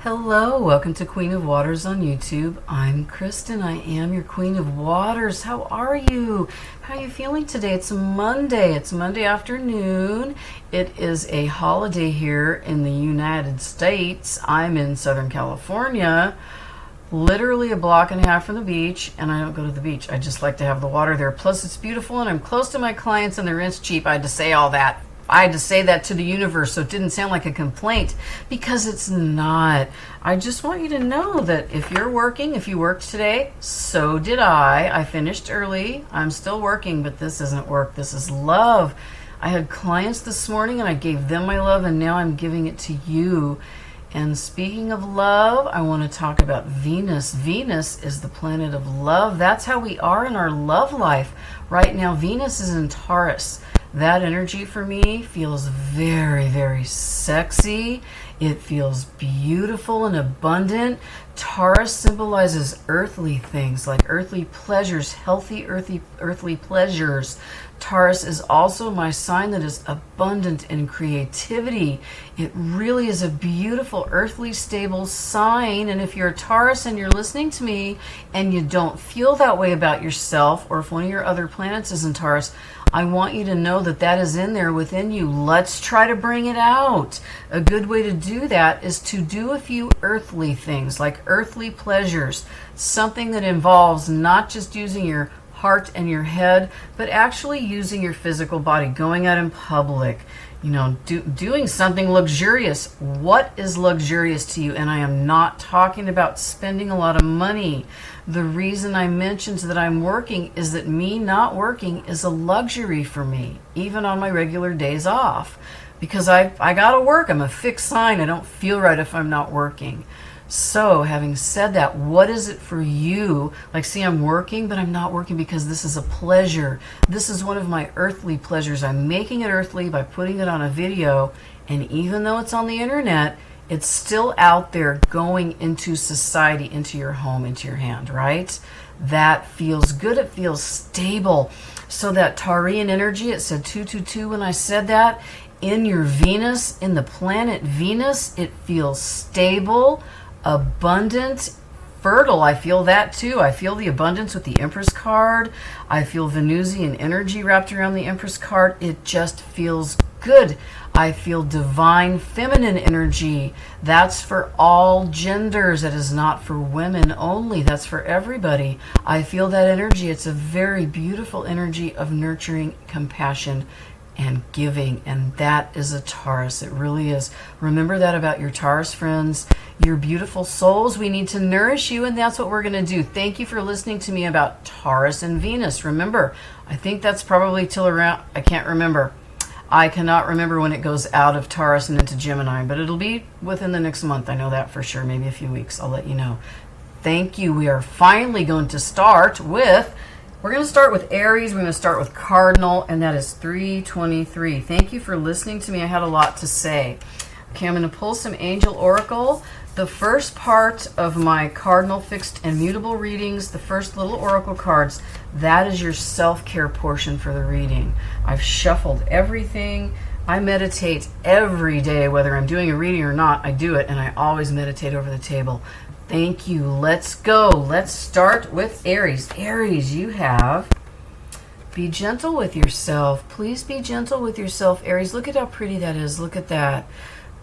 Hello, welcome to Queen of Waters on YouTube. I'm Kristen. I am your Queen of Waters. How are you? How are you feeling today? It's Monday. It's Monday afternoon. It is a holiday here in the United States. I'm in Southern California, literally a block and a half from the beach, and I don't go to the beach. I just like to have the water there. Plus, it's beautiful, and I'm close to my clients, and the rent's cheap. I had to say all that. I had to say that to the universe so it didn't sound like a complaint, because it's not. I just want you to know that if you're working, if you worked today, so did I. I finished early. I'm still working, but this isn't work. This is love. I had clients this morning and I gave them my love, and now I'm giving it to you. And speaking of love, I want to talk about Venus. Venus is the planet of love. That's how we are in our love life. Right now, Venus is in Taurus. That energy for me feels very, very sexy. It feels beautiful and abundant. Taurus symbolizes earthly things, like earthly pleasures, healthy earthly pleasures. Taurus is also my sign that is abundant in creativity. It really is a beautiful, earthly, stable sign. And if you're a Taurus and you're listening to me and you don't feel that way about yourself, or if one of your other planets is in Taurus, I want you to know that that is in there within you. Let's try to bring it out. A good way to do that is to do a few earthly things, like earthly pleasures, something that involves not just using your heart and your head, but actually using your physical body, going out in public, doing something luxurious. What is luxurious to you? And I am not talking about spending a lot of money. The reason I mentioned that I'm working is that me not working is a luxury for me, even on my regular days off, because I gotta work. I'm a fixed sign. I don't feel right if I'm not working. So having said that, what is it for you? Like, see, I'm working, but I'm not working because this is a pleasure. This is one of my earthly pleasures. I'm making it earthly by putting it on a video. And even though it's on the internet, it's still out there going into society, into your home, into your hand, right? That feels good. It feels stable. So that Taurian energy, it said 222 when I said that. In your Venus, in the planet Venus, it feels stable, abundant, fertile. I feel that too. I feel the abundance with the Empress card. I feel Venusian energy wrapped around the Empress card. It just feels good. I feel divine feminine energy. That's for all genders. It is not for women only. That's for everybody. I feel that energy. It's a very beautiful energy of nurturing, compassion, and giving, and that is a Taurus. It really is. Remember that about your Taurus friends. You're beautiful souls. We need to nourish you, and that's what we're going to do. Thank you for listening to me about Taurus and Venus. Remember, I think that's probably till around, I can't remember. I cannot remember when it goes out of Taurus and into Gemini, but it'll be within the next month. I know that for sure. Maybe a few weeks. I'll let you know. Thank you. We are finally going to start with We're going to start with Aries. We're going to start with Cardinal, and that is 323. Thank you for listening to me. I had a lot to say. Okay, I'm going to pull some Angel Oracle. The first part of my Cardinal Fixed and Mutable readings, the first little Oracle cards, that is your self-care portion for the reading. I've shuffled everything. I meditate every day, whether I'm doing a reading or not. I do it, and I always meditate over the table. Thank you. Let's go. Let's start with Aries. Aries, you have be gentle with yourself. Please be gentle with yourself, Aries. Look at how pretty that is. Look at that.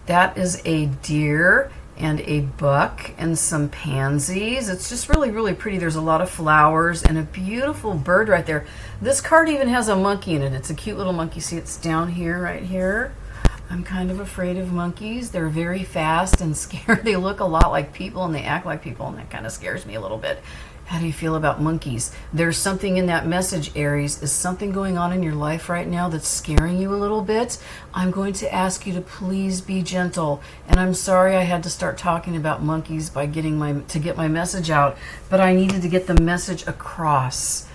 That is a deer and a buck and some pansies. It's just really, really pretty. There's a lot of flowers and a beautiful bird right there. This card even has a monkey in it. It's a cute little monkey. See, it's down here, right here. I'm kind of afraid of monkeys. They're very fast and scary. They look a lot like people and they act like people, and that kind of scares me a little bit. How do you feel about monkeys? There's something in that message, Aries. Is something going on in your life right now that's scaring you a little bit? I'm going to ask you to please be gentle. And I'm sorry I had to start talking about monkeys by get my message out, but I needed to get the message across.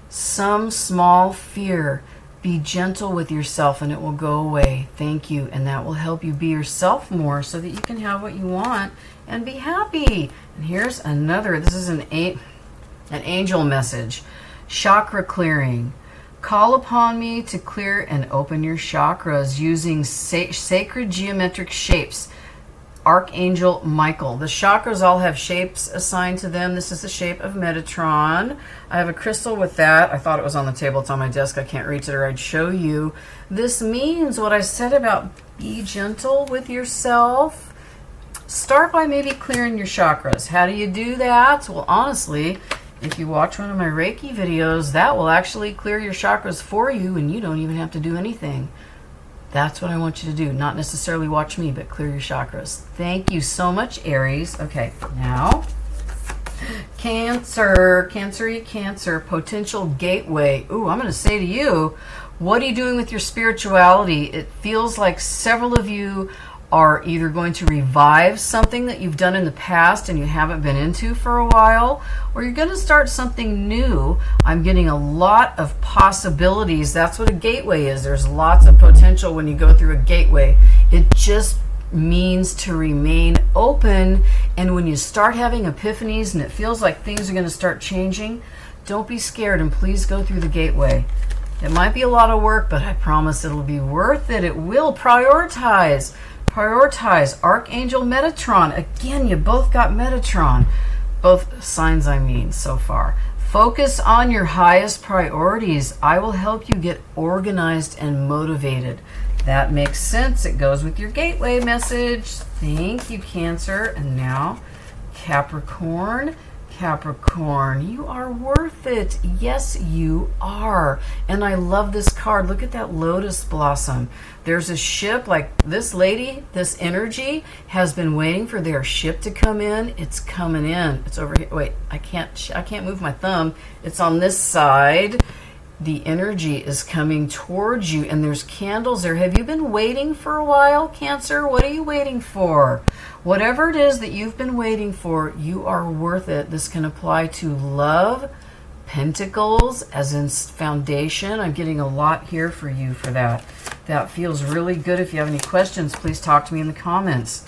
Some small fear. Be gentle with yourself and it will go away. Thank you. And that will help you be yourself more so that you can have what you want and be happy. And here's another. This is an angel message. Chakra clearing. Call upon me to clear and open your chakras using sacred geometric shapes. Archangel Michael. The chakras all have shapes assigned to them. This is the shape of Metatron. I have a crystal with that. I thought it was on the table. It's on my desk. I can't reach it or I'd show you. This means what I said about be gentle with yourself. Start by maybe clearing your chakras. How do you do that? Well, honestly, if you watch one of my Reiki videos, that will actually clear your chakras for you and you don't even have to do anything. That's what I want you to do. Not necessarily watch me, but clear your chakras. Thank you so much, Aries. Okay, now, Cancer, Cancer, potential gateway. Ooh, I'm going to say to you, what are you doing with your spirituality? It feels like several of you are either going to revive something that you've done in the past and you haven't been into for a while, or you're going to start something new. I'm getting a lot of possibilities. That's what a gateway is. There's lots of potential when you go through a gateway. It just means to remain open, and when you start having epiphanies and it feels like things are going to start changing, don't be scared and please go through the gateway. It might be a lot of work, but I promise it'll be worth it. It will. Prioritize. Archangel Metatron. Again, you both got Metatron. Both signs, I mean, so far. Focus on your highest priorities. I will help you get organized and motivated. That makes sense. It goes with your gateway message. Thank you, Cancer. And now, Capricorn. Capricorn, you are worth it. Yes, you are. And I love this card. Look at that lotus blossom. There's a ship, like this lady, this energy has been waiting for their ship to come in. It's coming in. It's over here. Wait, I can't move my thumb. It's on this side. The energy is coming towards you, and there's candles there. Have you been waiting for a while, Cancer? What are you waiting for? Whatever it is that you've been waiting for, you are worth it. This can apply to love, Pentacles, as in foundation. I'm getting a lot here for you for that. That feels really good. If you have any questions, please talk to me in the comments.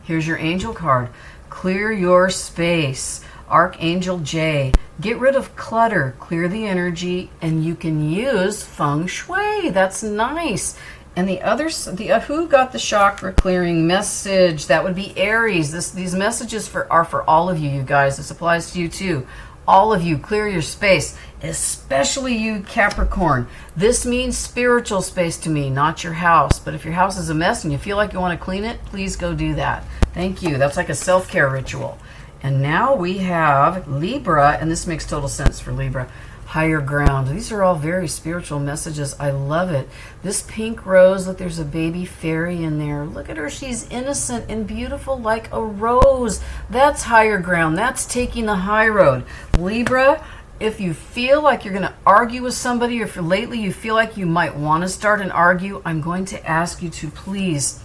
Here's your angel card. Clear your space. Archangel J. Get rid of clutter, clear the energy, and you can use feng shui. That's nice. And the others, who got the chakra clearing message? That would be Aries. These messages are for all of you, you guys. This applies to you too. All of you, clear your space, especially you, Capricorn. This means spiritual space to me, not your house. But if your house is a mess and you feel like you want to clean it, please go do that. Thank you. That's like a self-care ritual. And now we have Libra, and this makes total sense for Libra. Higher ground. These are all very spiritual messages. I love it. This pink rose, look, there's a baby fairy in there. Look at her. She's innocent and beautiful like a rose. That's higher ground. That's taking the high road. Libra, if you feel like you're going to argue with somebody, or if lately you feel like you might want to start an argue, I'm going to ask you to please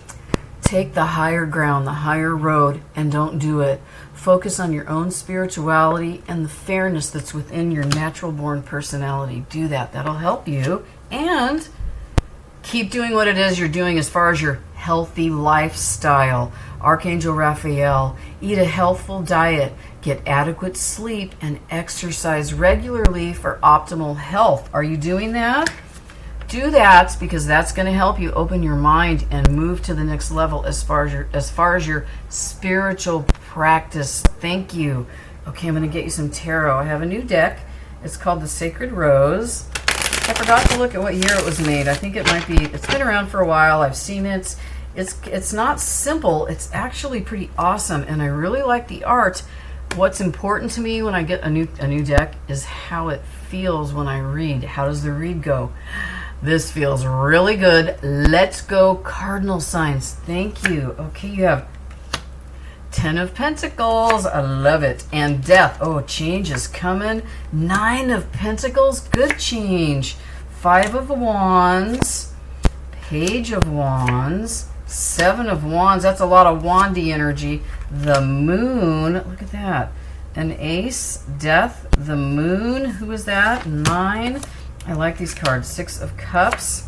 take the higher ground, the higher road, and don't do it. Focus on your own spirituality and the fairness that's within your natural born personality. Do that. That'll help you. And keep doing what it is you're doing as far as your healthy lifestyle. Archangel Raphael, eat a healthful diet, get adequate sleep, and exercise regularly for optimal health. Are you doing that? Do that, because that's going to help you open your mind and move to the next level as far as your spiritual practice. Thank you. Okay, I'm going to get you some tarot. I have a new deck. It's called the Sacred Rose. I forgot to look at what year it was made. I think it might be, it's been around for a while. I've seen it. It's not simple. It's actually pretty awesome, and I really like the art. What's important to me when I get a new deck is how it feels when I read. How does the read go? This feels really good. Let's go, Cardinal Signs. Thank you. Okay, you have 10 of Pentacles. I love it. And Death. Oh, change is coming. 9 of Pentacles. Good change. 5 of Wands. Page of Wands. 7 of Wands. That's a lot of wandy energy. The Moon. Look at that. An Ace. Death. The Moon. Who is that? 9. I like these cards. 6 of Cups.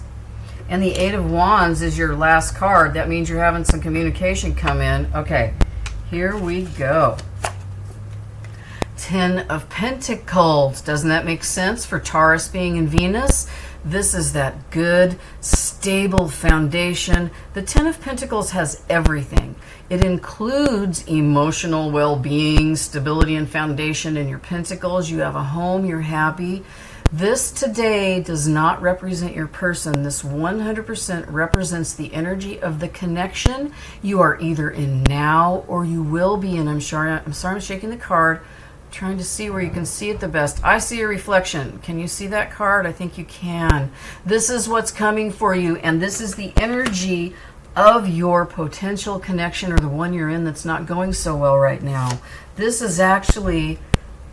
And the 8 of Wands is your last card. That means you're having some communication come in. Okay, here we go. 10 of Pentacles. Doesn't that make sense for Taurus being in Venus? This is that good, stable foundation. The Ten of Pentacles has everything. It includes emotional well-being, stability and foundation in your pentacles. You have a home, you're happy. This today does not represent your person. This 100% represents the energy of the connection you are either in now or you will be in. I'm sorry I'm shaking the card, trying to see where you can see it the best. I see a reflection. Can you see that card? I think you can. This is what's coming for you, and this is the energy of your potential connection, or the one you're in that's not going so well right now. This is actually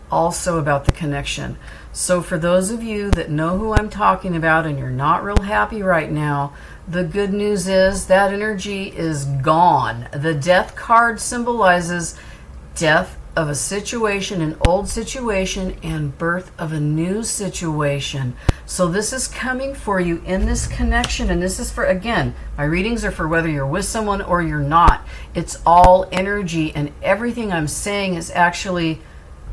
also about the connection. So for those of you that know who I'm talking about and you're not real happy right now, the good news is that energy is gone. The Death card symbolizes death of a situation, an old situation, and birth of a new situation. So this is coming for you in this connection, and this is for, again, my readings are for whether you're with someone or you're not. It's all energy, and everything I'm saying is actually,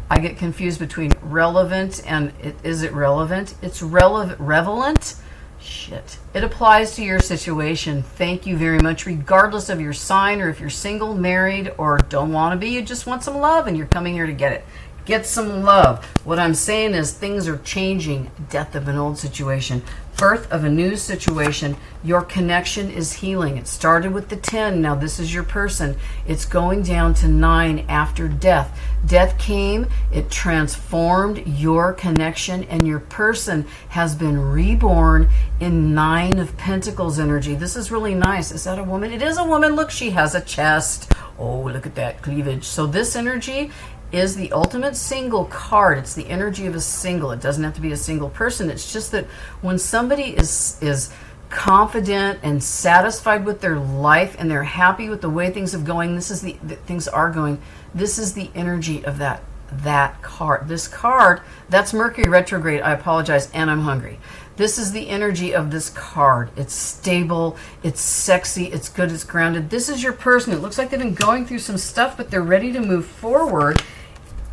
I get confused between relevant and is it relevant? It's relevant. Shit. It applies to your situation. Thank you very much, regardless of your sign, or if you're single, married, or don't want to be, you just want some love and you're coming here to get it. Get some love. What I'm saying is things are changing. Death of an old situation, birth of a new situation. Your connection is healing. It started with the 10. Now this is your person. It's going down to 9 after death. Death came. It transformed your connection, and your person has been reborn in 9 of Pentacles energy. This is really nice. Is that a woman? It is a woman. Look, she has a chest. Oh, look at that cleavage. So this energy is the ultimate single card. It's the energy of a single. It doesn't have to be a single person. It's just that when somebody is confident and satisfied with their life and they're happy with the way things are going, things are going. This is the energy of that card. This card, that's Mercury retrograde. I apologize, and I'm hungry. This is the energy of this card. It's stable, it's sexy, it's good, it's grounded. This is your person. It looks like they've been going through some stuff, but they're ready to move forward.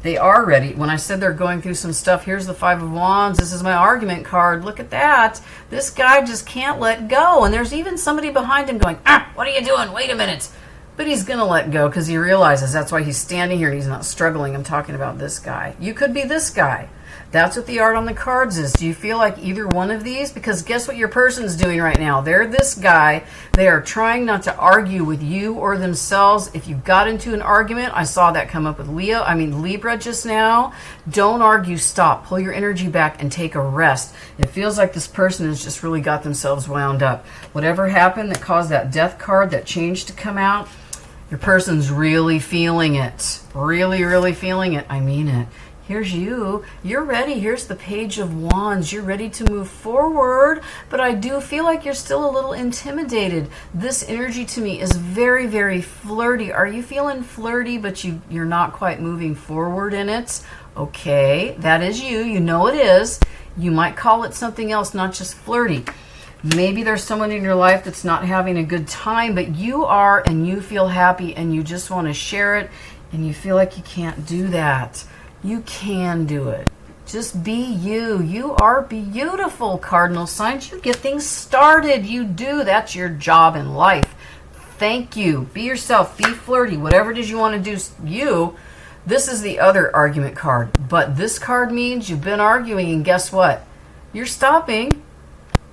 They are ready. When I said they're going through some stuff, here's the 5 of Wands. This is my argument card. Look at that. This guy just can't let go. And there's even somebody behind him going, what are you doing? Wait a minute. But he's going to let go because he realizes that's why he's standing here and he's not struggling. I'm talking about this guy. You could be this guy. That's what the art on the cards is. Do you feel like either one of these? Because guess what your person's doing right now? They're this guy. They are trying not to argue with you or themselves. If you got into an argument, I saw that come up with Libra just now. Don't argue, stop. Pull your energy back and take a rest. It feels like this person has just really got themselves wound up. Whatever happened that caused that death card, that change to come out, your person's really feeling it. Really, really feeling it. I mean it. Here's you. You're ready. Here's the Page of Wands. You're ready to move forward, but I do feel like you're still a little intimidated. This energy to me is very, very flirty. Are you feeling flirty, but you're not quite moving forward in it? Okay, that is you. You know it is. You might call it something else, not just flirty. Maybe there's someone in your life that's not having a good time, but you are, and you feel happy, and you just want to share it, and you feel like you can't do that. You can do it. Just be you. You are beautiful, Cardinal Signs. You get things started. You do. That's your job in life. Thank you. Be yourself. Be flirty. Whatever it is you want to do, you. This is the other argument card. But this card means you've been arguing, and guess what? You're stopping,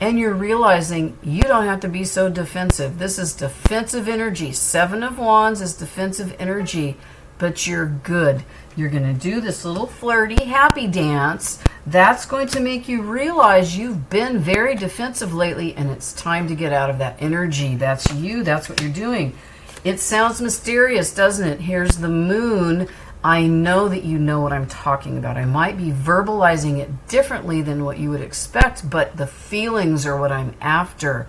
and you're realizing you don't have to be so defensive. This is defensive energy. 7 of Wands is defensive energy. But you're good. You're going to do this little flirty happy dance. That's going to make you realize you've been very defensive lately, and it's time to get out of that energy. That's you. That's what you're doing. It sounds mysterious, doesn't it? Here's the moon. I know that you know what I'm talking about. I might be verbalizing it differently than what you would expect, but the feelings are what I'm after.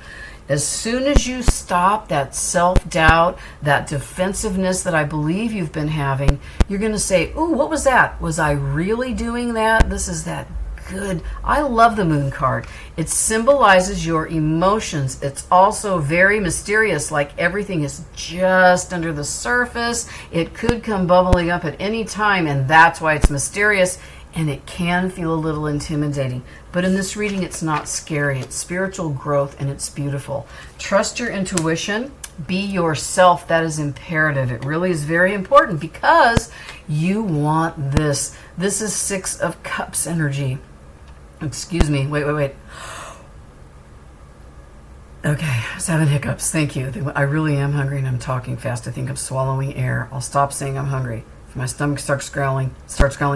As soon as you stop that self-doubt, that defensiveness that I believe you've been having, you're going to say, ooh, what was that? Was I really doing that? This is that good. I love the moon card. It symbolizes your emotions. It's also very mysterious, like everything is just under the surface. It could come bubbling up at any time, and that's why it's mysterious. and it can feel a little intimidating. But in this reading, it's not scary. It's spiritual growth, and it's beautiful. Trust your intuition. Be yourself. That is imperative. It really is very important because you want this. This is Six of Cups energy. Excuse me. Wait. Okay, I was having hiccups. Thank you. I really am hungry and I'm talking fast. I think I'm swallowing air. I'll stop saying I'm hungry. If my stomach starts growling,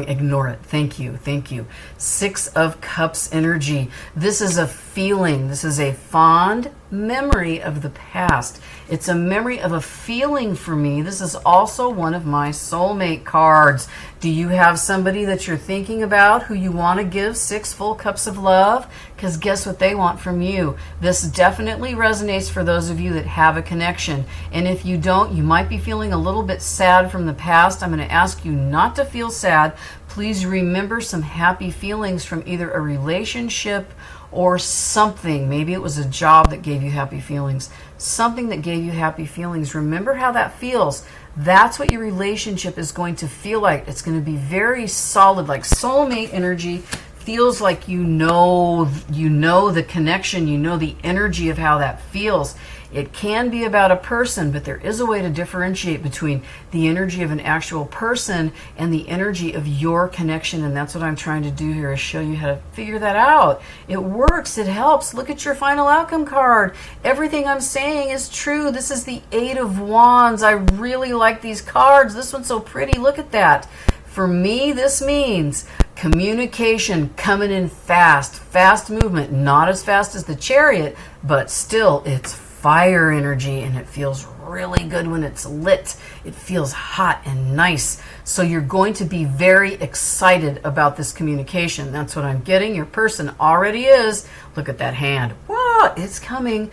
ignore it. Thank you. Six of Cups energy. This is a feeling. This is a fond memory of the past. It's a memory of a feeling for me. This is also one of my soulmate cards. Do you have somebody that you're thinking about who you want to give 6 full cups of love? Because guess what they want from you? This definitely resonates for those of you that have a connection. And if you don't, you might be feeling a little bit sad from the past. I'm going to ask you not to feel sad. Please remember some happy feelings from either a relationship or something. Maybe it was a job that gave you happy feelings. Something that gave you happy feelings. Remember how that feels. That's what your relationship is going to feel like. It's going to be very solid, like soulmate energy. Feels like you know the connection, you know the energy of how that feels. It can be about a person, but there is a way to differentiate between the energy of an actual person and the energy of your connection, and that's what I'm trying to do here, is show you how to figure that out. It works, it helps. Look at your final outcome card. Everything I'm saying is true. This is the 8 of Wands. I really like these cards. This one's so pretty. Look at that. For me, this means communication coming in fast movement, not as fast as the Chariot, but still it's fire energy, and it feels really good when it's lit. It feels hot and nice. So you're going to be very excited about this communication. That's what I'm getting. Your person already is. Look at that hand. Whoa, it's coming.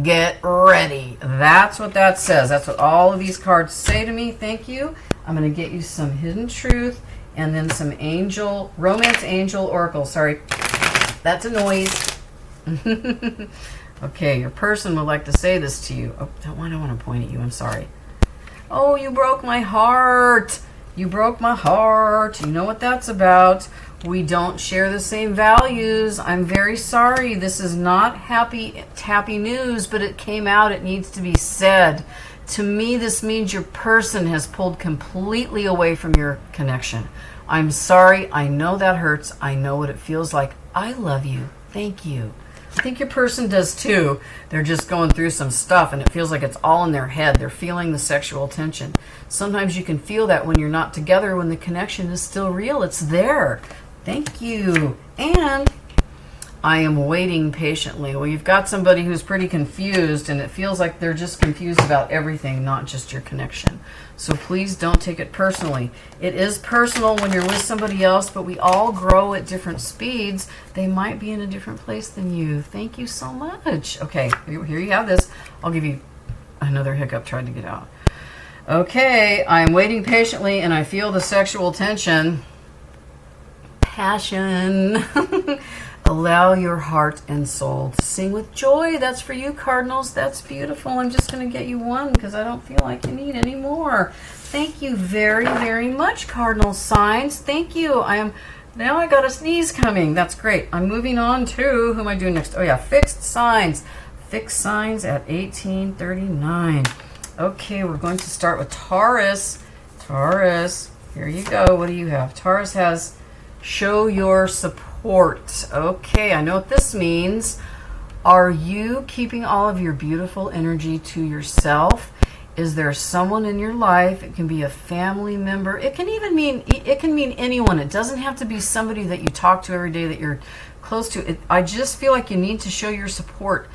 Get ready. That's what that says. That's what all of these cards say to me. Thank you. I'm going to get you some hidden truth and then some romance angel oracle. Sorry, that's a noise. Okay, your person would like to say this to you. Oh, I don't want to point at you. I'm sorry. Oh, you broke my heart. You broke my heart. You know what that's about. We don't share the same values. I'm very sorry. This is not happy news, but it came out. It needs to be said. To me, this means your person has pulled completely away from your connection. I'm sorry. I know that hurts. I know what it feels like. I love you. Thank you. I think your person does too. They're just going through some stuff and it feels like it's all in their head. They're feeling the sexual tension. Sometimes you can feel that when you're not together, when the connection is still real. It's there. Thank you. And I am waiting patiently. Well, you've got somebody who's pretty confused, and it feels like they're just confused about everything, not just your connection. So please don't take it personally. It is personal when you're with somebody else, but we all grow at different speeds. They might be in a different place than you. Thank you so much. Okay, here you have this. I'll give you another hiccup trying to get out. Okay, I'm waiting patiently, and I feel the sexual tension. Passion. Allow your heart and soul to sing with joy. That's for you, Cardinals. That's beautiful. I'm just going to get you one because I don't feel like you need any more. Thank you very, very much, Cardinal Signs. Thank you. Now I got a sneeze coming. That's great. I'm moving on to, who am I doing next? Oh yeah, Fixed Signs. Fixed Signs at 1839. Okay, we're going to start with Taurus. Taurus, here you go. What do you have? Taurus has show your support. Okay, I know what this means. Are you keeping all of your beautiful energy to yourself? Is there someone in your life? It can be a family member. It can mean anyone. It doesn't have to be somebody that you talk to every day that you're close to. I just feel like you need to show your support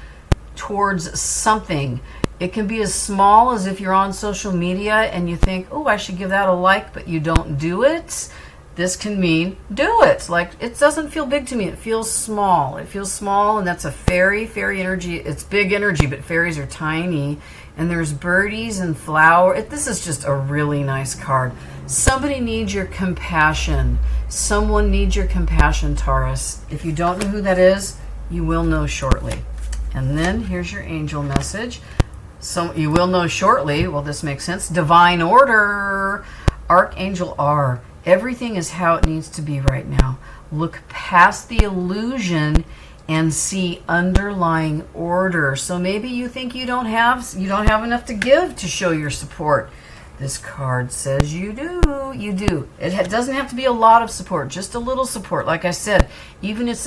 towards something. It can be as small as if you're on social media and you think, oh, I should give that a like, but you don't do it. This can mean do it. Like, it doesn't feel big to me. It feels small. It feels small, and that's a fairy. Fairy energy, it's big energy, but fairies are tiny. And there's birdies and flower. This is just a really nice card. Somebody needs your compassion. Someone needs your compassion, Taurus. If you don't know who that is, you will know shortly. And then here's your angel message. So you will know shortly. Well, this makes sense. Divine order. Archangel R. Everything is how it needs to be right now. Look past the illusion and see underlying order. So maybe you think you don't have enough to give to show your support. This card says you do. You do. It doesn't have to be a lot of support, just a little support. Like I said, even if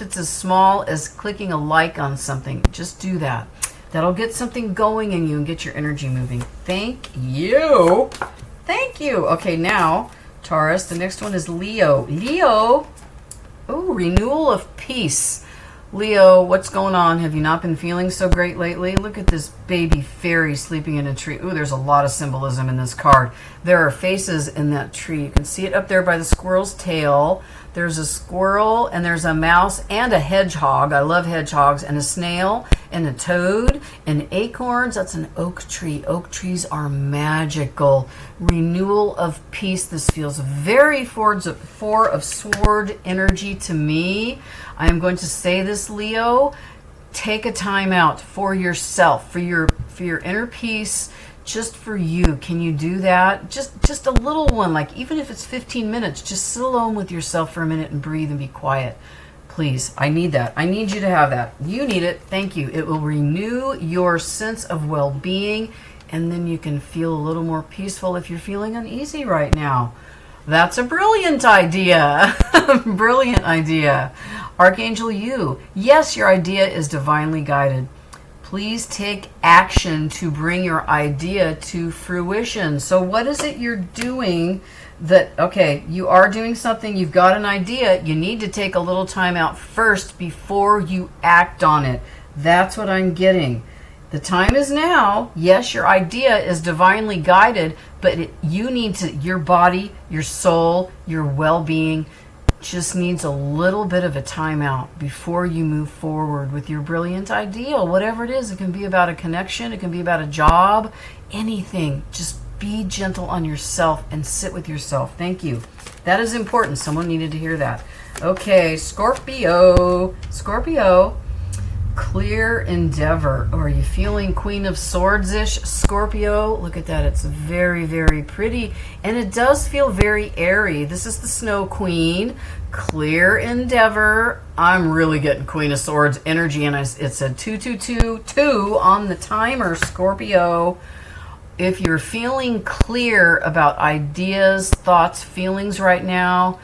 it's as small as clicking a like on something, just do that. That'll get something going in you and get your energy moving. Thank you. Thank you. Okay, now, Taurus, the next one is Leo. Leo, oh, renewal of peace. Leo, what's going on? Have you not been feeling so great lately? Look at this baby fairy sleeping in a tree. Ooh, there's a lot of symbolism in this card. There are faces in that tree. You can see it up there by the squirrel's tail. There's a squirrel, and there's a mouse, and a hedgehog. I love hedgehogs. And a snail, and a toad, and acorns. That's an oak tree. Oak trees are magical. Renewal of peace. This feels very Four of Sword energy to me. I am going to say this, Leo. Take a time out for yourself, for your inner peace, just for you. Can you do that? Just a little one, like even if it's 15 minutes, just sit alone with yourself for a minute and breathe and be quiet. Please, I need that. I need you to have that. You need it. Thank you. It will renew your sense of well-being, and then you can feel a little more peaceful if you're feeling uneasy right now. That's a brilliant idea. Brilliant idea. Archangel you. Yes, your idea is divinely guided. Please take action to bring your idea to fruition. So what is it you're doing that, okay, you are doing something, you've got an idea, you need to take a little time out first before you act on it. That's what I'm getting. The time is now. Yes, your idea is divinely guided, but you need to, your body, your soul, your well-being just needs a little bit of a timeout before you move forward with your brilliant ideal. Whatever it is, it can be about a connection, it can be about a job, anything. Just be gentle on yourself and sit with yourself. Thank you. That is important. Someone needed to hear that. Okay, Scorpio. Scorpio. Clear endeavor. Or are you feeling Queen of Swords-ish, Scorpio? Look at that. It's very, very pretty. And it does feel very airy. This is the Snow Queen. Clear endeavor. I'm really getting Queen of Swords energy. And it said 2222 on the timer, Scorpio. If you're feeling clear about ideas, thoughts, feelings right now,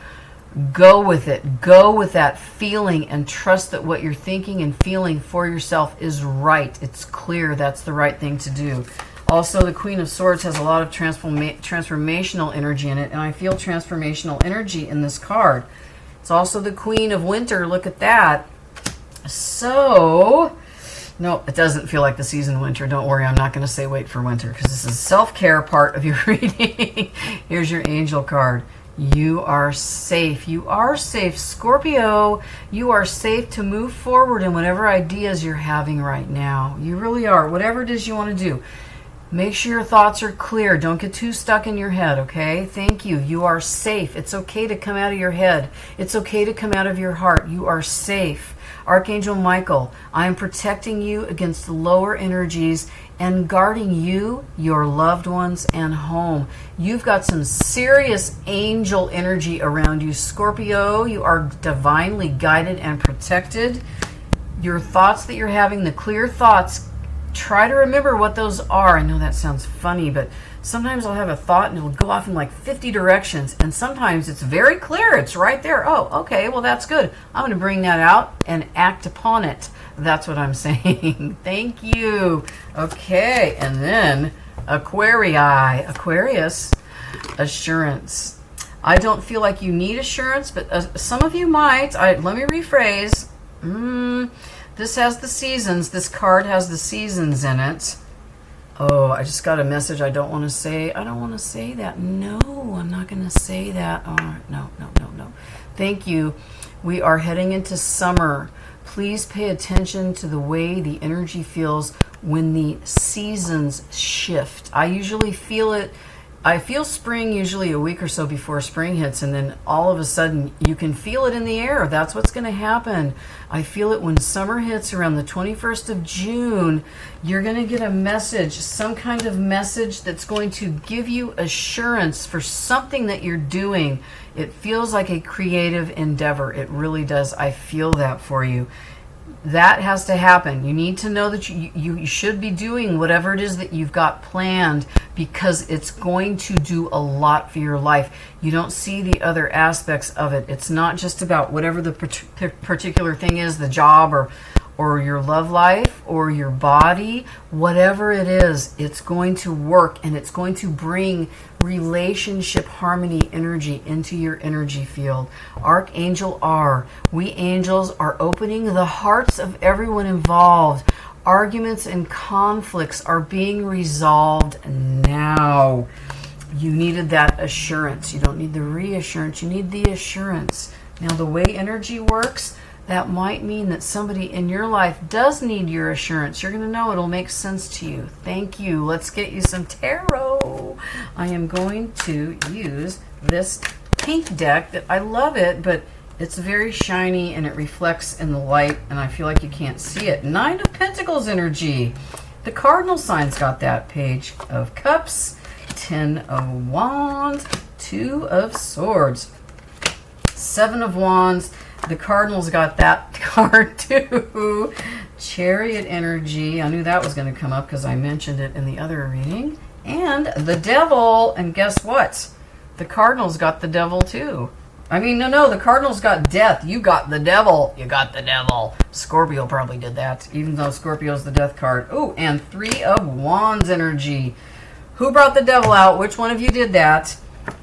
go with it. Go with that feeling and trust that what you're thinking and feeling for yourself is right. It's clear that's the right thing to do. Also, the Queen of Swords has a lot of transformational energy in it, and I feel transformational energy in this card. It's also the Queen of Winter. Look at that. So, no, it doesn't feel like the season winter. Don't worry, I'm not going to say wait for winter because this is self-care part of your reading. Here's your angel card. You are safe. You are safe, Scorpio. You are safe to move forward in whatever ideas you're having right now. You really are. Whatever it is you want to do. Make sure your thoughts are clear. Don't get too stuck in your head, okay? Thank you. You are safe. It's okay to come out of your head. It's okay to come out of your heart. You are safe. Archangel Michael, I am protecting you against the lower energies and guarding you, your loved ones, and home. You've got some serious angel energy around you, Scorpio. You are divinely guided and protected. Your thoughts that you're having, the clear thoughts, try to remember what those are. I know that sounds funny, but sometimes I'll have a thought and it'll go off in like 50 directions. And sometimes it's very clear. It's right there. Oh, okay, well, that's good. I'm going to bring that out and act upon it. That's what I'm saying. Thank you. Okay, and then Aquarius, assurance. I don't feel like you need assurance, but some of you might. Let me rephrase. This has the seasons. This card has the seasons in it. Oh, I just got a message I don't want to say. I don't want to say that. No, I'm not going to say that. Oh, no. Thank you. We are heading into summer. Please pay attention to the way the energy feels when the seasons shift. I usually feel it I feel spring usually a week or so before spring hits, and then all of a sudden you can feel it in the air. That's what's going to happen. I feel it when summer hits around the 21st of June. You're going to get a message, some kind of message that's going to give you assurance for something that you're doing. It feels like a creative endeavor. It really does. I feel that for you. That has to happen. You need to know that you should be doing whatever it is that you've got planned, because it's going to do a lot for your life. You don't see the other aspects of it. It's not just about whatever the particular thing is, the job or your love life or your body, whatever it is, it's going to work, and it's going to bring relationship harmony energy into your energy field. Archangel R, we angels are opening the hearts of everyone involved. Arguments and conflicts are being resolved now. You needed that assurance. You don't need the reassurance, you need the assurance. Now, the way energy works, that might mean that somebody in your life does need your assurance. You're going to know. It'll make sense to you. Thank you. Let's get you some tarot. I am going to use this pink deck that I love it, but it's very shiny and it reflects in the light, and I feel like you can't see it. 9 of Pentacles energy. The Cardinal Signs got that. Page of Cups, 10 of Wands, 2 of Swords, 7 of Wands. The Cardinals got that card too. Chariot energy. I knew that was going to come up because I mentioned it in the other reading. And the Devil. And guess what? The Cardinals got the Devil too. I mean, no, the Cardinals got death. You got the Devil. You got the Devil. Scorpio probably did that, even though Scorpio's the death card. Oh, and 3 of Wands energy. Who brought the Devil out? Which one of you did that?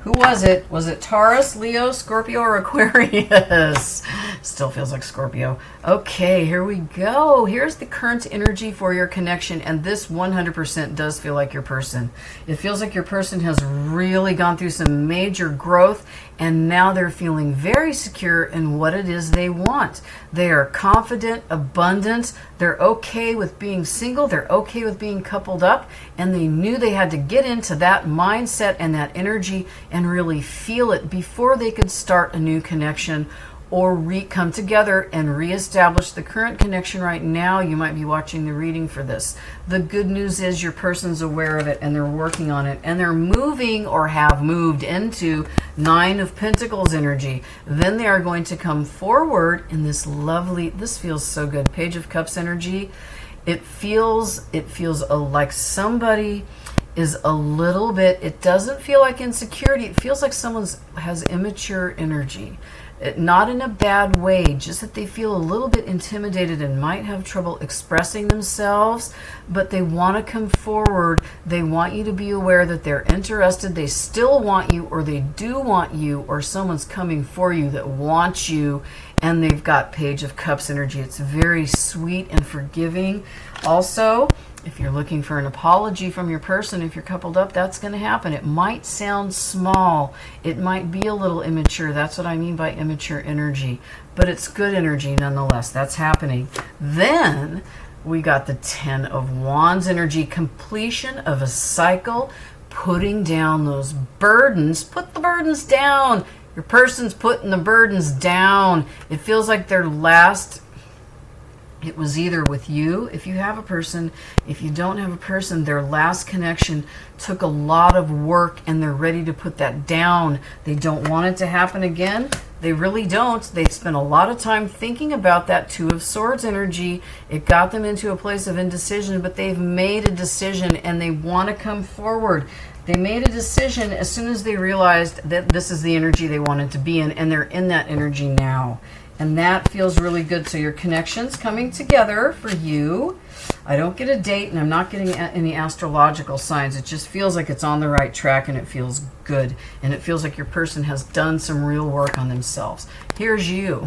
Who was it? Was it Taurus, Leo, Scorpio, or Aquarius? Still feels like Scorpio. Okay, here we go. Here's the current energy for your connection, and this 100% does feel like your person. It feels like your person has really gone through some major growth, and now they're feeling very secure in what it is they want. They are confident, abundant. They're okay with being single. They're okay with being coupled up, and they knew they had to get into that mindset and that energy and really feel it before they could start a new connection or come together and reestablish the current connection. Right now, you might be watching the reading for this. The good news is your person's aware of it, and they're working on it, and they're moving or have moved into 9 of Pentacles energy. Then they are going to come forward in this lovely, this feels so good, Page of Cups energy. It feels like somebody is a little bit, it doesn't feel like insecurity. It feels like someone has immature energy. Not in a bad way, just that they feel a little bit intimidated and might have trouble expressing themselves, but they want to come forward. They want you to be aware that they're interested. They still want you, or they do want you, or someone's coming for you that wants you, and they've got Page of Cups energy. It's very sweet and forgiving. Also, if you're looking for an apology from your person, if you're coupled up, that's going to happen. It might sound small. It might be a little immature. That's what I mean by immature energy. But it's good energy nonetheless. That's happening. Then we got the 10 of Wands energy. Completion of a cycle. Putting down those burdens. Put the burdens down. Your person's putting the burdens down. It feels like their last... It was either with you, if you have a person. If you don't have a person, their last connection took a lot of work, and they're ready to put that down. They don't want it to happen again. They really don't. They spent a lot of time thinking about that 2 of Swords energy. It got them into a place of indecision, but they've made a decision, and they want to come forward. They made a decision as soon as they realized that this is the energy they wanted to be in, and they're in that energy now. And that feels really good. So your connection's coming together for you. I don't get a date, and I'm not getting any astrological signs. It just feels like it's on the right track, and it feels good. And it feels like your person has done some real work on themselves. Here's you.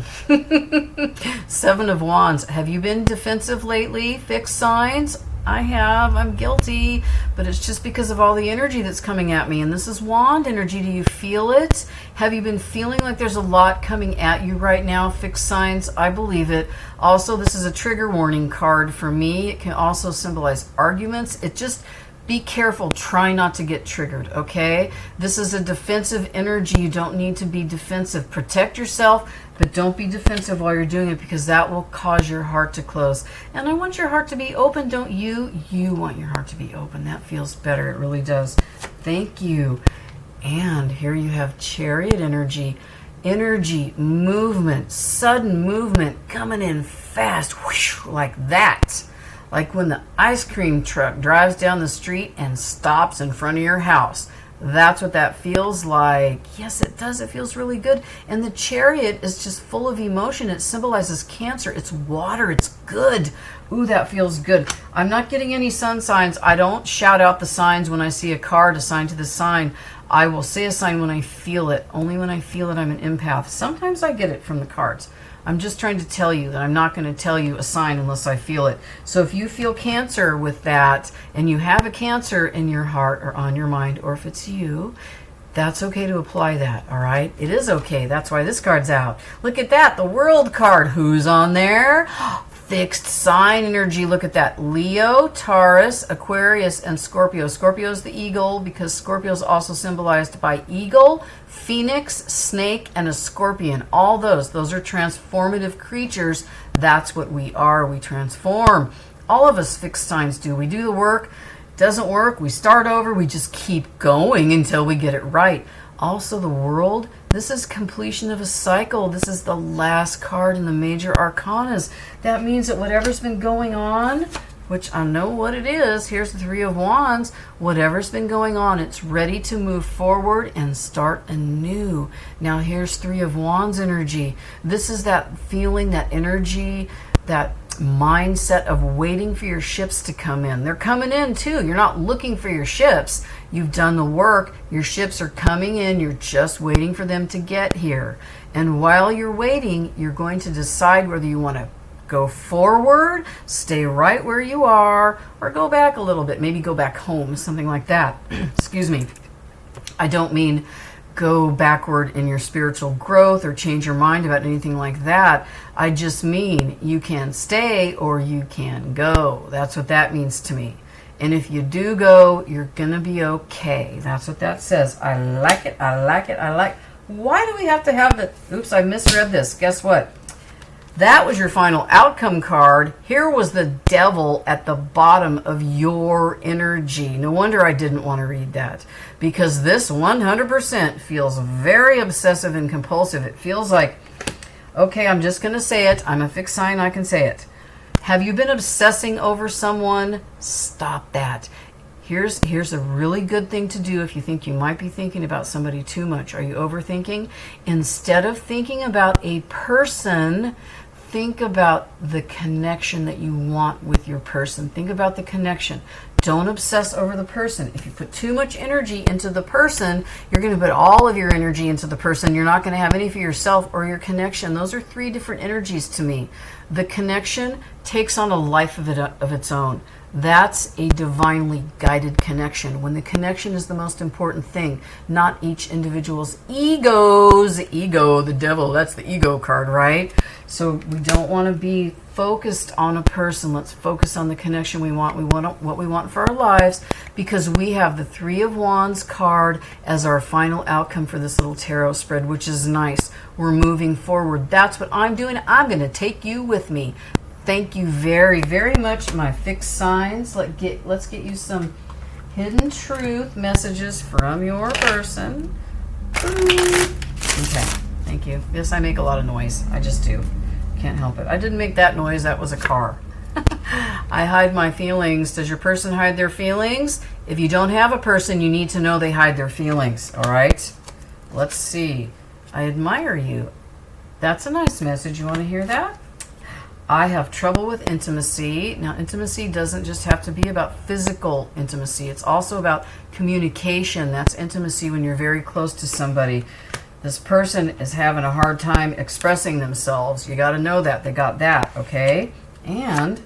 7 of Wands. Have you been defensive lately? Fixed signs? I have. I'm guilty. But it's just because of all the energy that's coming at me. And this is Wand energy. Do you feel it? Have you been feeling like there's a lot coming at you right now? Fixed signs. I believe it. Also, this is a trigger warning card for me. It can also symbolize arguments. It just Be careful. Try not to get triggered, okay? This is a defensive energy. You don't need to be defensive. Protect yourself, but don't be defensive while you're doing it, because that will cause your heart to close. And I want your heart to be open, don't you? You want your heart to be open. That feels better. It really does. Thank you. And here you have Chariot energy. Energy, movement, sudden movement, coming in fast, whoosh, like that. Like when the ice cream truck drives down the street and stops in front of your house. That's what that feels like. Yes, it does. It feels really good. And the Chariot is just full of emotion. It symbolizes Cancer. It's water. It's good. Ooh, that feels good. I'm not getting any sun signs. I don't shout out the signs when I see a card assigned to the sign. I will say a sign when I feel it. Only when I feel it, I'm an empath. Sometimes I get it from the cards. I'm just trying to tell you that I'm not going to tell you a sign unless I feel it. So if you feel Cancer with that, and you have a Cancer in your heart or on your mind, or if it's you, that's okay to apply that, all right? It is okay. That's why this card's out. Look at that, the World card. Who's on there? Fixed sign energy. Look at that. Leo, Taurus, Aquarius, and Scorpio. Scorpio is the eagle, because Scorpio is also symbolized by eagle, phoenix, snake, and a scorpion. All those are transformative creatures. That's what we are. We transform. All of us fixed signs do. We do the work. Doesn't work, we start over. We just keep going until we get it right. Also, the World, this is completion of a cycle. This is the last card in the major arcanas. That means that whatever's been going on, which I know what it is, here's the Three of Wands, whatever's been going on, it's ready to move forward and start anew. Now here's Three of Wands energy. This is that feeling, that energy, that mindset of waiting for your ships to come in. They're coming in too. You're not looking for your ships. You've done the work. Your ships are coming in. You're just waiting for them to get here. And while you're waiting, you're going to decide whether you want to go forward, stay right where you are, or go back a little bit. Maybe go back home, something like that. Excuse me. I don't mean go backward in your spiritual growth or change your mind about anything like that. I just mean you can stay or you can go. That's what that means to me. And if you do go, you're gonna be okay. That's what that says. I like it. I like it. I like. Why do we have to have the... Oops, I misread this. Guess what? That was your final outcome card. Here was the Devil at the bottom of your energy. No wonder I didn't want to read that, because this 100% feels very obsessive and compulsive. It feels like, okay, I'm just going to say it. I'm a fixed sign. I can say it. Have you been obsessing over someone? Stop that. Here's a really good thing to do if you think you might be thinking about somebody too much. Are you overthinking? Instead of thinking about a person, think about the connection that you want with your person. Think about the connection. Don't obsess over the person. If you put too much energy into the person, you're going to put all of your energy into the person. You're not going to have any for yourself or your connection. Those are three different energies to me. The connection takes on a life of its own. That's a divinely guided connection. When the connection is the most important thing, not each individual's egos. The ego, the Devil, that's the ego card, right? So we don't want to be focused on a person. Let's focus on the connection we want. We want what we want for our lives, because we have the Three of Wands card as our final outcome for this little tarot spread, which is nice. We're moving forward. That's what I'm doing. I'm going to take you with me. Thank you very, very much, my fixed signs. Let's get you some hidden truth messages from your person. Okay, thank you. Yes, I make a lot of noise. I just do. Can't help it. I didn't make that noise. That was a car. I hide my feelings. Does your person hide their feelings? If you don't have a person, you need to know they hide their feelings. All right? Let's see. I admire you. That's a nice message. You want to hear that? I have trouble with intimacy. Now, intimacy doesn't just have to be about physical intimacy. It's also about communication. That's intimacy when you're very close to somebody. This person is having a hard time expressing themselves. You got to know that. They got that, okay? And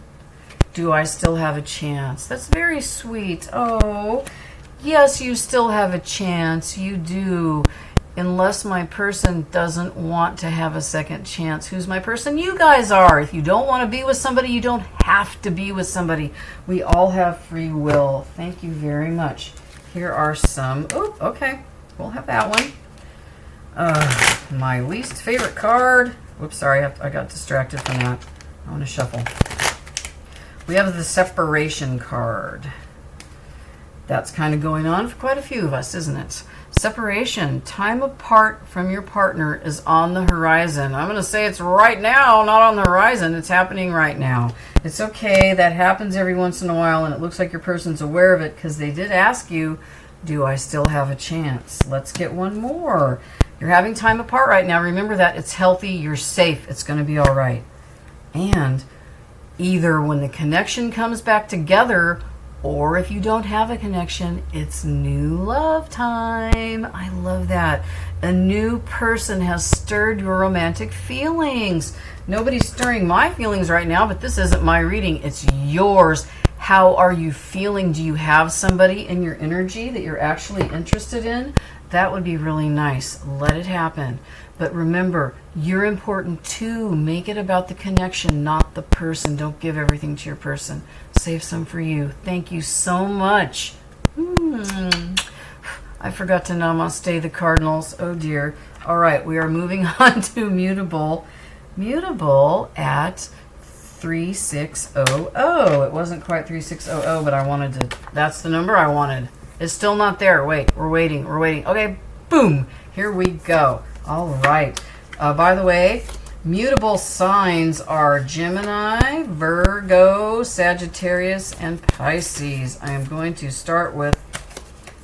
do I still have a chance? That's very sweet. Oh, yes, you still have a chance. You do. unless my person doesn't want to have a second chance. Who's my person? You guys are. If you don't want to be with somebody, you don't have to be with somebody. We all have free will. Thank you very much. Here are some. Oh, okay. We'll have that one. My least favorite card. Whoops, sorry. I got distracted from that. I want to shuffle. We have the separation card. That's kind of going on for quite a few of us, isn't it? Separation, time apart from your partner is on the horizon. I'm going to say it's right now, not on the horizon. It's happening right now. It's okay. That happens every once in a while, and it looks like your person's aware of it because they did ask you, do I still have a chance? Let's get one more. You're having time apart right now. Remember that. It's healthy. You're safe. It's going to be all right. And either when the connection comes back together, or if you don't have a connection, it's new love time. I love that. A new person has stirred your romantic feelings. Nobody's stirring my feelings right now, but this isn't my reading. It's yours. How are you feeling? Do you have somebody in your energy that you're actually interested in? That would be really nice. Let it happen. But remember, you're important too. Make it about the connection, not the person. Don't give everything to your person. Save some for you. Thank you so much. I forgot to namaste the cardinals. Oh dear. All right, we are moving on to mutable. Mutable at 3600. It wasn't quite 3600, but I wanted to. That's the number I wanted. It's still not there. Wait, we're waiting. We're waiting. Okay, boom. Here we go. All right. By the way, mutable signs are Gemini, Virgo, Sagittarius, and Pisces. I am going to start with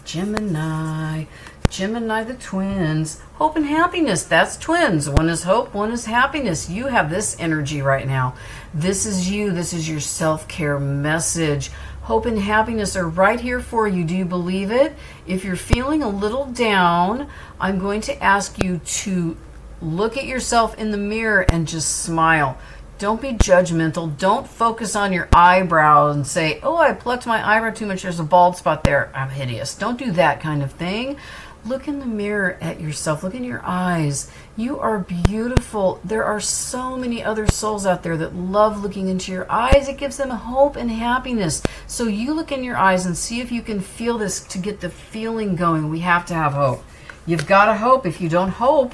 Gemini. Gemini, the twins. Hope and happiness. That's twins. One is hope, one is happiness. You have this energy right now. This is you. This is your self-care message. Hope and happiness are right here for you. Do you believe it? If you're feeling a little down, I'm going to ask you to look at yourself in the mirror and just smile. Don't be judgmental. Don't focus on your eyebrow and say, oh, I plucked my eyebrow too much. There's a bald spot there. I'm hideous. Don't do that kind of thing. Look in the mirror at yourself. Look in your eyes. You are beautiful. There are so many other souls out there that love looking into your eyes. It gives them hope and happiness. So you look in your eyes and see if you can feel this to get the feeling going. We have to have hope. You've got to hope. If you don't hope,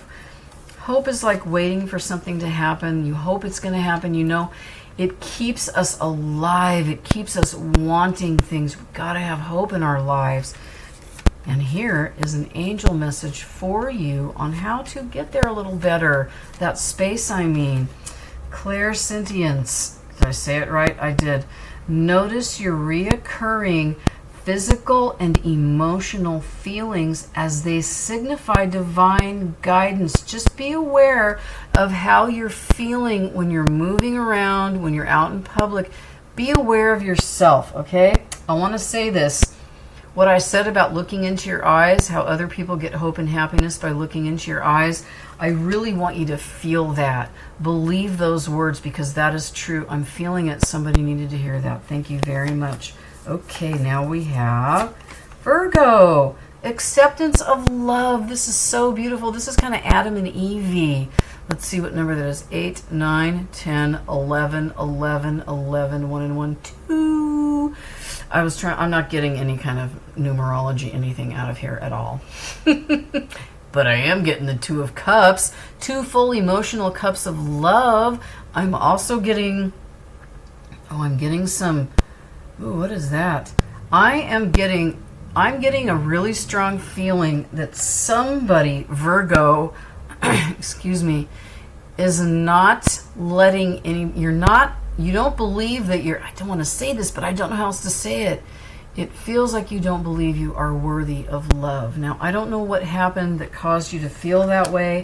hope is like waiting for something to happen. You hope it's going to happen. You know, it keeps us alive. It keeps us wanting things. We've got to have hope in our lives. And here is an angel message for you on how to get there a little better. That space, I mean. Clairsentience. Did I say it right? I did. Notice your reoccurring physical and emotional feelings as they signify divine guidance. Just be aware of how you're feeling when you're moving around, when you're out in public. Be aware of yourself, okay? I want to say this. What I said about looking into your eyes, how other people get hope and happiness by looking into your eyes, I really want you to feel that. Believe those words because that is true. I'm feeling it. Somebody needed to hear that. Thank you very much. Okay, now we have Virgo. Acceptance of love. This is so beautiful. This is kind of Adam and Eve. Let's see what number that is. 8, 9, 10, 11, 11, 11, 1 and 1, 2. I'm not getting any kind of numerology, anything out of here at all. But I am getting the 2 of Cups, 2 full emotional cups of love. I'm also getting, I'm getting some, ooh, what is that? I'm getting a really strong feeling that somebody, Virgo, excuse me, is not letting any, you don't believe that you're, I don't want to say this, but I don't know how else to say it. It feels like you don't believe you are worthy of love. Now, I don't know what happened that caused you to feel that way,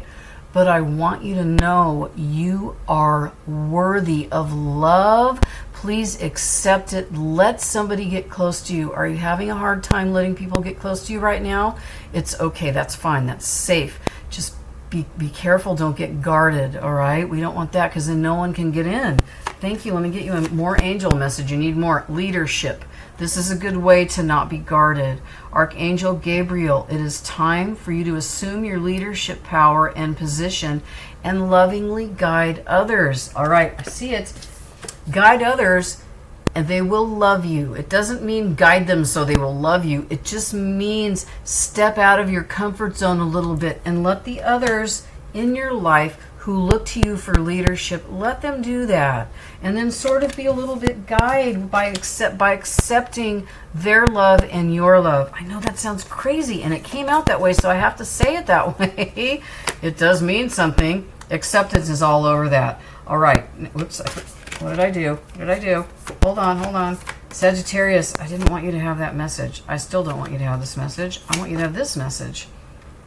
but I want you to know you are worthy of love. Please accept it. Let somebody get close to you. Are you having a hard time letting people get close to you right now? It's okay. That's fine. That's safe. Just be careful. Don't get guarded, all right? We don't want that because then no one can get in. Thank you. Let me get you a more angel message. You need more leadership. This is a good way to not be guarded. Archangel Gabriel, it is time for you to assume your leadership power and position and lovingly guide others. All right, I see it. Guide others and they will love you. It doesn't mean guide them so they will love you. It just means step out of your comfort zone a little bit and let the others in your life who look to you for leadership, let them do that. And then sort of be a little bit guided by accepting their love and your love. I know that sounds crazy, and it came out that way, so I have to say it that way. It does mean something. Acceptance is all over that. All right. Whoops. What did I do? What did I do? Hold on. Sagittarius, I didn't want you to have that message. I still don't want you to have this message. I want you to have this message.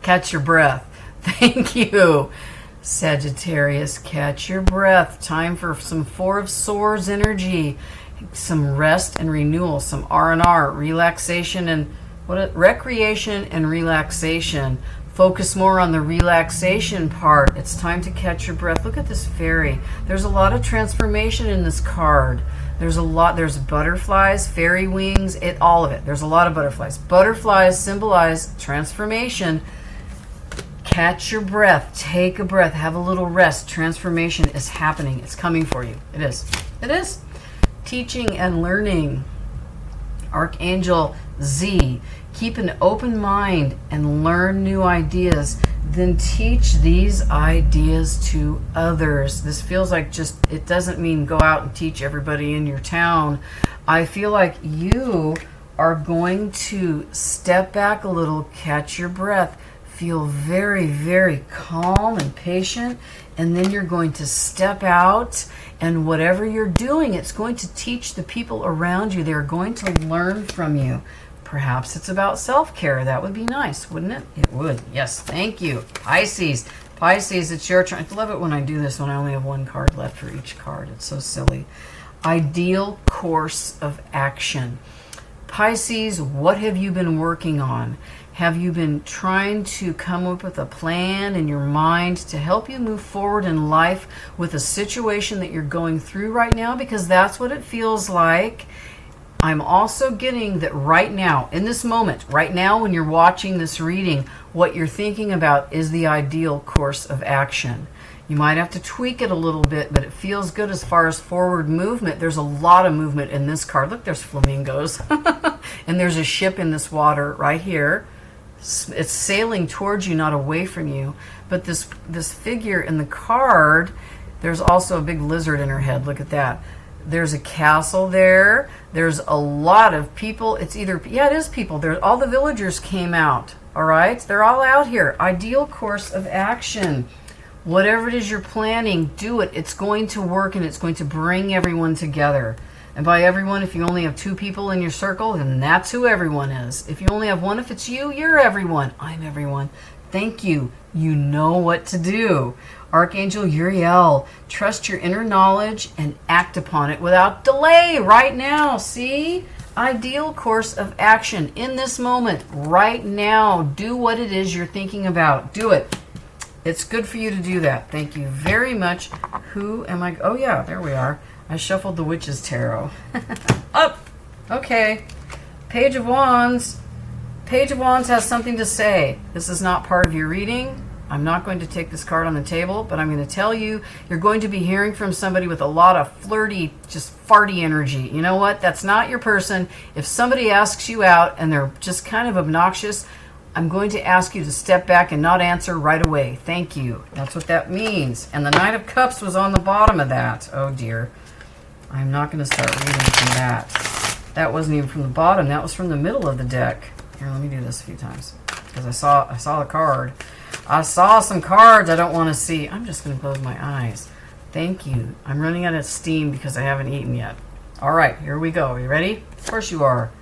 Catch your breath. Thank you. Sagittarius, catch your breath. Time for some Four of Swords energy, some rest and renewal, some R&R, relaxation and recreation and relaxation. Focus more on the relaxation part. It's time to catch your breath. Look at this fairy. There's a lot of transformation in this card. There's butterflies, fairy wings, all of it. There's a lot of butterflies. Butterflies symbolize transformation. Catch your breath. Take a breath. Have a little rest. Transformation is happening. It's coming for you. It is. It is. Teaching and learning. Archangel Z. Keep an open mind and learn new ideas. Then teach these ideas to others. This feels like it doesn't mean go out and teach everybody in your town. I feel like you are going to step back a little, catch your breath, feel very, very calm and patient, and then you're going to step out, and whatever you're doing, it's going to teach the people around you. They're going to learn from you. Perhaps it's about self-care. That would be nice, wouldn't it? It would. Yes, thank you. Pisces. Pisces, it's your turn. I love it when I do this when I only have one card left for each card. It's so silly. Ideal course of action. Pisces, what have you been working on? Have you been trying to come up with a plan in your mind to help you move forward in life with a situation that you're going through right now? Because that's what it feels like. I'm also getting that right now, in this moment, right now when you're watching this reading, what you're thinking about is the ideal course of action. You might have to tweak it a little bit, but it feels good as far as forward movement. There's a lot of movement in this card. Look, there's flamingos. And there's a ship in this water right here. It's sailing towards you, not away from you. But this figure in the card, there's also a big lizard in her head. Look at that. There's a castle there. There's a lot of people. It's either, yeah, it is people. All the villagers came out. All right? They're all out here. Ideal course of action. Whatever it is you're planning, do it. It's going to work, and it's going to bring everyone together. And by everyone, if you only have 2 people in your circle, then that's who everyone is. If you only have 1, if it's you, you're everyone. I'm everyone. Thank you. You know what to do. Archangel Uriel, trust your inner knowledge and act upon it without delay right now. See? Ideal course of action in this moment, right now. Do what it is you're thinking about. Do it. It's good for you to do that. Thank you very much. Who am I? Oh, yeah, there we are. I shuffled the Witch's Tarot. Up. Okay. Page of Wands. Page of Wands has something to say. This is not part of your reading. I'm not going to take this card on the table, but I'm going to tell you, you're going to be hearing from somebody with a lot of flirty, just farty energy. You know what? That's not your person. If somebody asks you out and they're just kind of obnoxious, I'm going to ask you to step back and not answer right away. Thank you. That's what that means. And the Knight of Cups was on the bottom of that. Oh, dear. I'm not going to start reading from that. That wasn't even from the bottom. That was from the middle of the deck. Here, let me do this a few times because I saw the card. I saw some cards I don't want to see. I'm just going to close my eyes. Thank you. I'm running out of steam because I haven't eaten yet. All right, here we go. Are you ready? Of course you are.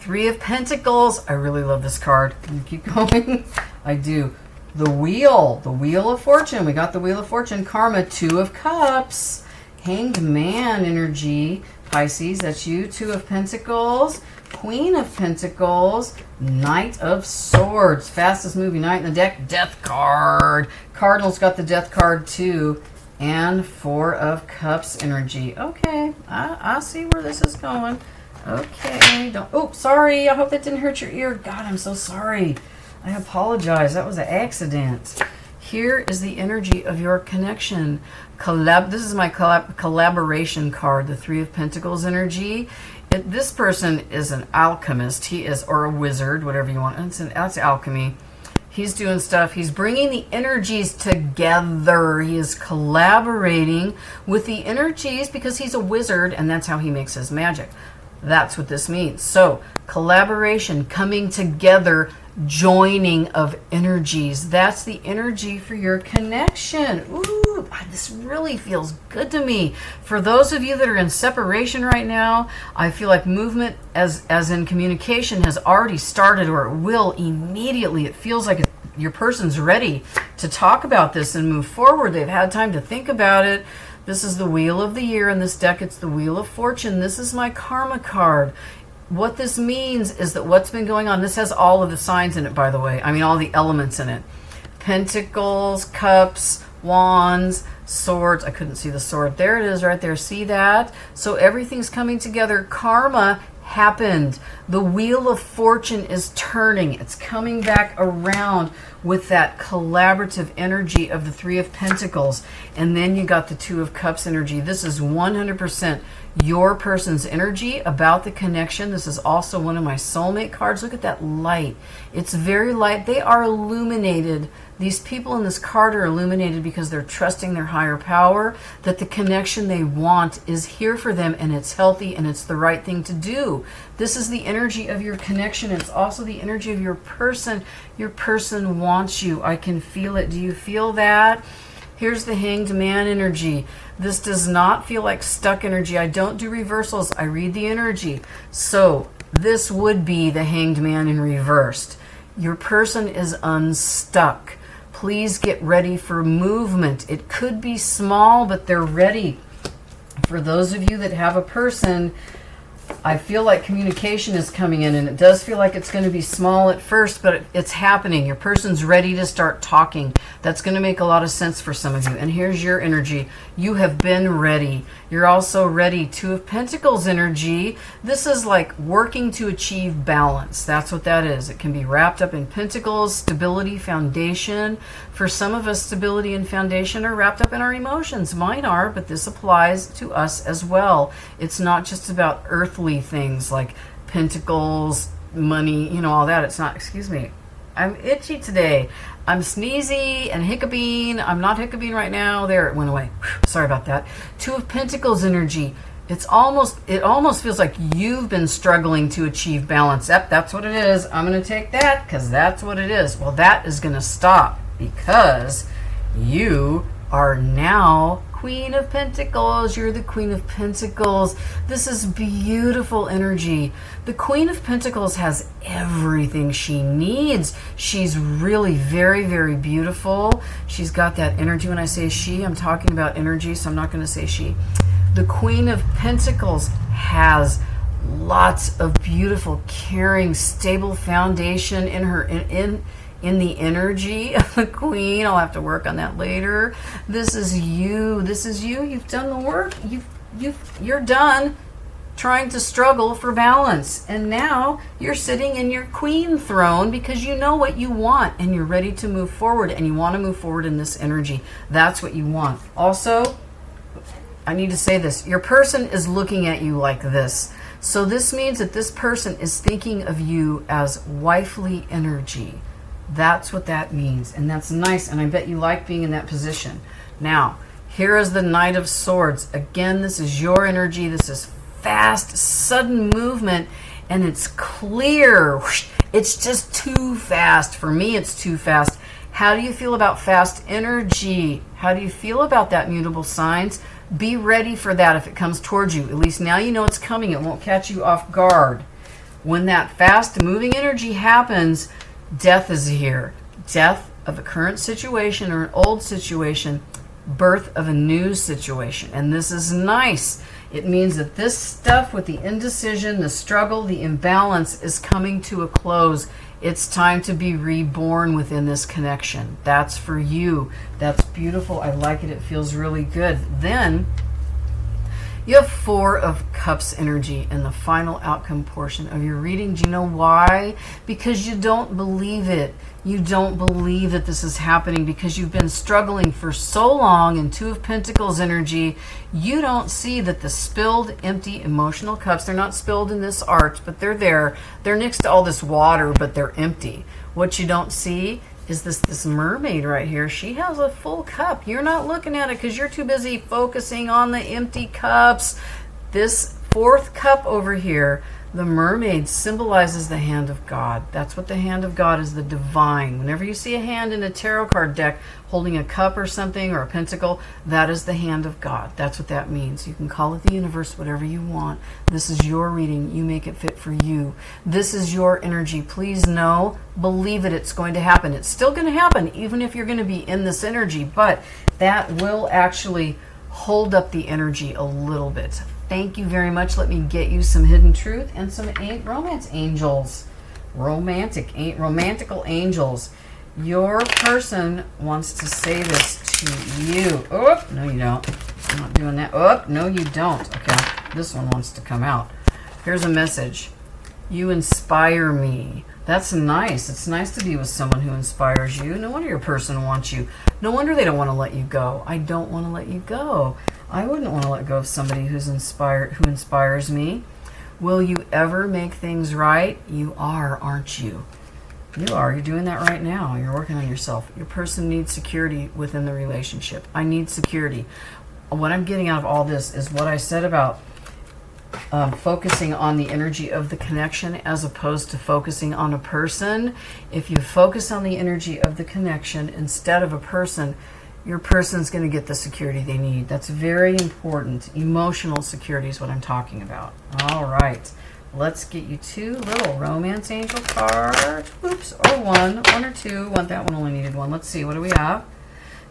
3 of Pentacles. I really love this card. Can you keep going? I do. The Wheel of Fortune. We got the Wheel of Fortune. Karma, 2 of Cups. Hanged Man energy. Pisces, that's you. 2 of Pentacles. Queen of Pentacles. Knight of Swords. Fastest moving knight in the deck. Death card. Cardinal's got the Death card too. And 4 of Cups energy. Okay, I see where this is going. Okay, don't, oh, sorry, I hope that didn't hurt your ear. God, I'm so sorry. I apologize, that was an accident. Here is the energy of your connection. This is my collaboration card, the Three of Pentacles energy. This person is an alchemist. He is, or a wizard, whatever you want. That's alchemy. He's doing stuff. He's bringing the energies together. He is collaborating with the energies because he's a wizard, and that's how he makes his magic. That's what this means. So, collaboration, coming together, joining of energies. That's the energy for your connection. Ooh, this really feels good to me. For those of you that are in separation right now, I feel like movement as in communication has already started, or it will immediately. It feels like your person's ready to talk about this and move forward. They've had time to think about it. This is the Wheel of the Year. In this deck, it's the Wheel of Fortune. This is my karma card. What this means is that what's been going on, this has all of the signs in it, by the way. I mean, all the elements in it. Pentacles, cups, wands, swords. I couldn't see the sword. There it is right there. See that? So everything's coming together. Karma happened. The Wheel of Fortune is turning. It's coming back around with that collaborative energy of the Three of Pentacles. And then you got the Two of Cups energy. This is 100% your person's energy about the connection. This is also one of my soulmate cards. Look at that light. It's very light. They are illuminated. These people in this card are illuminated because they're trusting their higher power, that the connection they want is here for them, and it's healthy and it's the right thing to do. This is the energy of your connection. It's also the energy of your person. Your person wants you. I can feel it. Do you feel that? Here's the Hanged Man energy. This does not feel like stuck energy. I don't do reversals. I read the energy. So this would be the Hanged Man in reversed. Your person is unstuck. Please get ready for movement. It could be small, but they're ready. For those of you that have a person, I feel like communication is coming in, and it does feel like it's going to be small at first, but it's happening. Your person's ready to start talking. That's going to make a lot of sense for some of you. And here's your energy. You have been ready. You're also ready. Two of Pentacles energy. This is like working to achieve balance. That's what that is. It can be wrapped up in Pentacles, stability, foundation. For some of us, stability and foundation are wrapped up in our emotions. Mine are, but this applies to us as well. It's not just about earthly things like pentacles, money, you know, all that. It's not, excuse me, I'm itchy today. I'm sneezy and hiccuping. I'm not hiccuping right now. There, it went away. Sorry about that. Two of Pentacles energy. It almost feels like you've been struggling to achieve balance. Yep, that's what it is. I'm going to take that because that's what it is. Well, that is going to stop because you are now Queen of Pentacles. You're the Queen of Pentacles. This is beautiful energy. The Queen of Pentacles has everything she needs. She's really very, very beautiful. She's got that energy. When I say she, I'm talking about energy, so I'm not going to say she. The Queen of Pentacles has lots of beautiful, caring, stable foundation in her in the energy of the Queen. I'll have to work on that later. This is you. This is you. You've done the work. You're done trying to struggle for balance. And now you're sitting in your Queen throne because you know what you want and you're ready to move forward, and you want to move forward in this energy. That's what you want. Also, I need to say this. Your person is looking at you like this. So this means that this person is thinking of you as wifely energy. That's what that means. And that's nice. And I bet you like being in that position. Now, here is the Knight of Swords. Again, this is your energy. This is fast, sudden movement. And it's clear. It's just too fast. For me, it's too fast. How do you feel about fast energy? How do you feel about that, Mutable Signs? Be ready for that if it comes towards you. At least now you know it's coming. It won't catch you off guard. When that fast moving energy happens, death is here. Death of a current situation or an old situation. Birth of a new situation. And this is nice. It means that this stuff with the indecision, the struggle, the imbalance is coming to a close. It's time to be reborn within this connection. That's for you. That's beautiful. I like it. It feels really good. Then You have Four of Cups energy in the final outcome portion of your reading. Do you know why? Because you don't believe it. You don't believe that this is happening because you've been struggling for so long. In Two of Pentacles energy, you don't see that the spilled, empty emotional cups, they're not spilled in this arch, but they're there. They're next to all this water, but they're empty. What you don't see is this mermaid right here. She has a full cup. You're not looking at it because you're too busy focusing on the empty cups. This fourth cup over here, the mermaid, symbolizes the hand of God. That's what the hand of God is, the divine. Whenever you see a hand in a tarot card deck holding a cup or something or a pentacle, that is the hand of God. That's what that means. You can call it the universe, whatever you want. This is your reading. You make it fit for you. This is your energy. Please know, believe it. It's going to happen. It's still going to happen, even if you're going to be in this energy, but that will actually hold up the energy a little bit. Thank you very much. Let me get you some hidden truth and some romance angels. Romantical angels. Your person wants to say this to you. Oh, no you don't. I'm not doing that. Oh, no you don't. Okay, this one wants to come out. Here's a message. You inspire me. That's nice. It's nice to be with someone who inspires you. No wonder your person wants you. No wonder they don't want to let you go. I don't want to let you go. I wouldn't want to let go of somebody who inspires me. Will you ever make things right? You are, aren't you? You are. You're doing that right now. You're working on yourself. Your person needs security within the relationship. I need security. What I'm getting out of all this is what I said about focusing on the energy of the connection as opposed to focusing on a person. If you focus on the energy of the connection instead of a person, your person's going to get the security they need. That's very important. Emotional security is what I'm talking about. All right. Let's get you two little romance angel cards. Oops, or one or two. That one only needed one. Let's see. What do we have?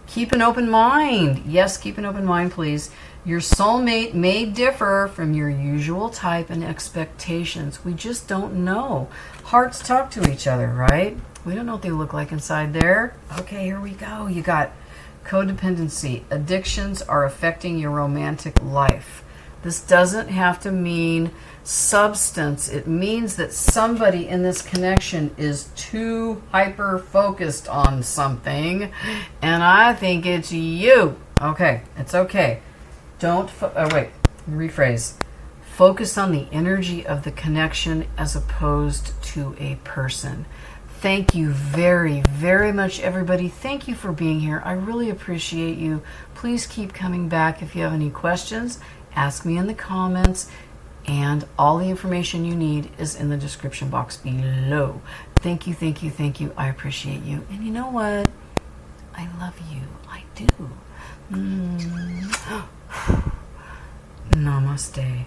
Keep an open mind. Yes, keep an open mind, please. Your soulmate may differ from your usual type and expectations. We just don't know. Hearts talk to each other, right? We don't know what they look like inside there. Okay, here we go. You got codependency. Addictions are affecting your romantic life. This doesn't have to mean substance. It means that somebody in this connection is too hyper-focused on something, and I think it's you. Okay, it's okay. Rephrase. Focus on the energy of the connection as opposed to a person. Thank you very, very much, everybody. Thank you for being here. I really appreciate you. Please keep coming back. If you have any questions, ask me in the comments, and all the information you need is in the description box below. Thank you, thank you, thank you. I appreciate you. And you know what? I love you. I do. Namaste.